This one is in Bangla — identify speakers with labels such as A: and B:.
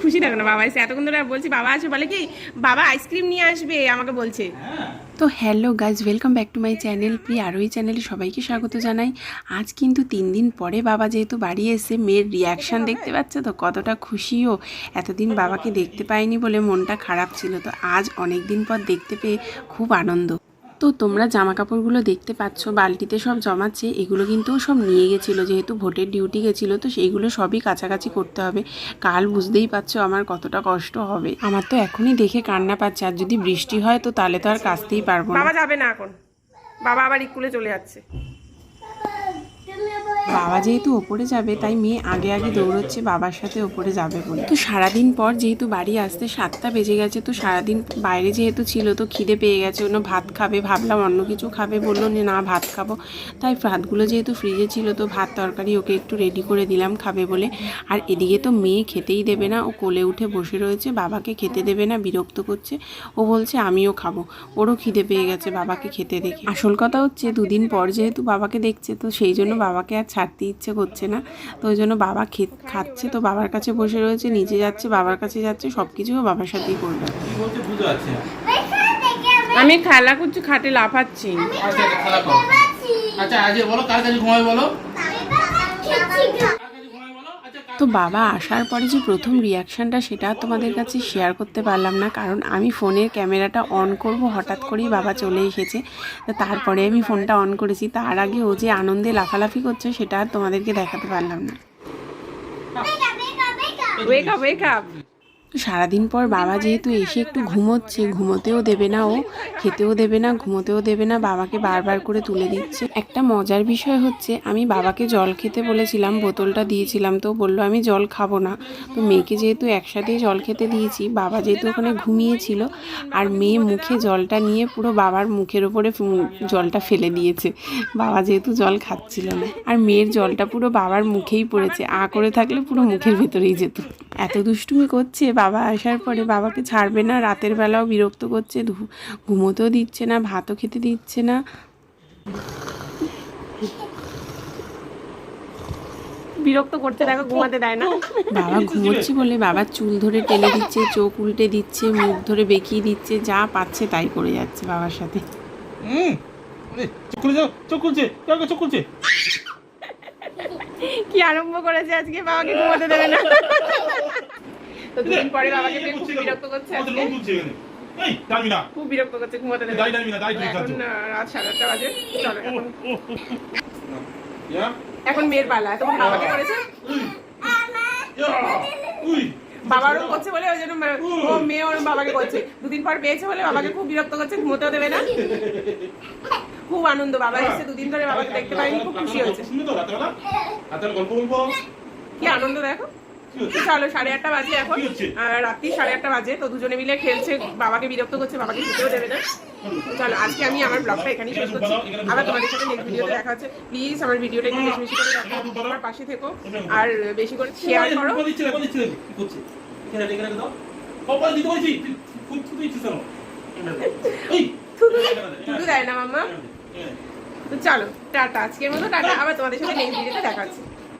A: খুশি দেখো না বাবা এসে, এতক্ষণ ধরে বলছি বাবা আসবে, বলে কি বাবা আইসক্রিম নিয়ে আসবে আমাকে বলছে। তো hello guys, welcome back to my channel প্রিয় আরোহী চ্যানেলে সবাইকে স্বাগত জানাই। আজ কিন্তু 3 দিন পরে বাবা যেহেতু বাড়ি এসে মেয়ের রিয়াকশান দেখতে পাচ্ছে তো কতটা খুশিও। এতদিন বাবাকে দেখতে পাইনি বলে মনটা খারাপ ছিল, তো আজ অনেক দিন পর দেখতে পেয়ে খুব আনন্দ। তো তোমরা জামা কাপড়গুলো দেখতে পাচ্ছ বালতিতে সব জমাচ্ছে, এগুলো কিন্তু সব নিয়ে গেছিলো যেহেতু ভোটের ডিউটি গেছিলো, তো সেইগুলো সবই কাছাকাছি করতে হবে। কাল বুঝতেই পারছো আমার কতটা কষ্ট হবে। আমার তো এখনই দেখে কান্না পাচ্ছে, আর যদি বৃষ্টি হয় তো তাহলে তো আর কাচতেই পারবো না। বাবা যাবে না এখন, বাবা আবার স্কুলে চলে যাচ্ছে। বাবা যেহেতু ওপরে যাবে তাই মেয়ে আগে আগে দৌড়চ্ছে বাবার সাথে ওপরে যাবে বলে। তো সারাদিন পর যেহেতু বাড়ি আসতে 7টা বেজে গেছে, তো সারাদিন বাইরে যেহেতু ছিল তো খিদে পেয়ে গেছে, অন্য ভাত খাবে, ভাবলাম অন্য কিছু খাবে, বললো না ভাত খাবো। তাই ভাতগুলো যেহেতু ফ্রিজে ছিল তো ভাত তরকারি ওকে একটু রেডি করে দিলাম খাবে বলে। আর এদিকে তো মেয়ে খেতেই দেবে না, ও কোলে উঠে বসে রয়েছে, বাবাকে খেতে দেবে না, বিরক্ত করছে। ও বলছে আমিও খাবো, ওরও খিদে পেয়ে গেছে বাবাকে খেতে দেখে। আসল কথা হচ্ছে 2 দিন পর যেহেতু বাবাকে দেখছে তো সেই জন্য বাবাকে আর ছাড়তে ইচ্ছে করছে না, তো ওই জন্য বাবা খাচ্ছে, তো বাবার কাছে বসে রয়েছে, নিচে যাচ্ছে, বাবার কাছে যাচ্ছে, সব কিছুও বাবার সাথেই করবে। আমি খেলা করছি, খাটে লাফাচ্ছি। তো বাবা আসার পরে যে প্রথম রিয়াকশানটা সেটা তোমাদের কাছে শেয়ার করতে পারলাম না, কারণ আমি ফোনের ক্যামেরাটা অন করব হঠাৎ করেই বাবা চলে এসেছে, তো তারপরে আমি ফোনটা অন করেছি। তার আগে ও যে আনন্দে লাফালাফি করছে সেটা আর তোমাদেরকে দেখাতে পারলাম না। Wake up wake up. সারাদিন পর বাবা যেহেতু এসে একটু ঘুমোচ্ছে, ঘুমোতেও দেবে না, ও খেতেও দেবে না, ঘুমোতেও দেবে না, বাবাকে বারবার করে তুলে দিচ্ছে। একটা মজার বিষয় হচ্ছে আমি বাবাকে জল খেতে বলেছিলাম, বোতলটা দিয়েছিলাম, তো বললো আমি জল খাবো না। তো মেয়েকে যেহেতু একসাথেই জল খেতে দিয়েছি, বাবা যেহেতু ওখানে ঘুমিয়েছিল, আর মেয়ে মুখে জলটা নিয়ে পুরো বাবার মুখের ওপরে জলটা ফেলে দিয়েছে, বাবা যেহেতু জল খাচ্ছিল না। আর মেয়ের জলটা পুরো বাবার মুখেই পড়েছে, করে থাকলে পুরো মুখের ভেতরেই যেত। এত দুষ্টুমি করছে। বাবা আসার পরে বাবাকে ছাড়বে না, রাতের বেলাও বিরক্ত করছে, ঘুমোতেও দিচ্ছে না, ভাতও খেতে দিচ্ছে না। বিরক্ত করছে, দেখো ঘুমাতে দেয় না। বাবা ঘুমোচ্ছে বলে বাবার চুল ধরে টেনে দিচ্ছে, চোখ উল্টে দিচ্ছে, মুখ ধরে বেঁকিয়ে দিচ্ছে, যা পাচ্ছে তাই করে যাচ্ছে বাবার সাথে। কি আরম্ভ করেছে আজকে, বাবাকে ঘুমাতে দেবে না। তো 2 দিন পরে বাবাকে খুব বিরক্ত করছে আজকে, খুব বিরক্ত করছে, ঘুমাতে দেবে। এখন রাত 8:30 বাজে। চলো এখন মেয়ের পালা, তখন বাবাকে করেছে, বাবারও করছে বলে ওই জন্য ও মেয়ে ওর বাবাকে করছে। 2 দিন পর পেয়েছে বলে বাবাকে খুব বিরক্ত করছে, ঘুমোতেও দেবে না। খুব আনন্দ, বাবা এসে 2 দিন ধরে বাবাকে দেখতে পাইনি, খুব খুশি হয়েছে। কি আনন্দ দেখো। চলো 8:30 বাজে এখন, রাত্রি 8:30 বাজে, তো দুজনে মিলে খেলছে, বাবাকে বিরক্ত করছে, বাবাকে খেতেও দেবে না। চলো আজকে আমি আমার ব্লগটা এখানেই শেষ করছি, আবার তোমাদের সাথে নেক্সট ভিডিওতে দেখা হচ্ছে। প্লিজ আমার ভিডিওটা একটু বেশি বেশি করে দেখো, আমার পাশে থেকো, আর বেশি করে শেয়ার করো। থুতু দেয় না মাম্মা। তো চলো টাটা, আজকের মতো টাটা, আবার তোমাদের সাথে নেক্সট ভিডিওতে দেখা হচ্ছে।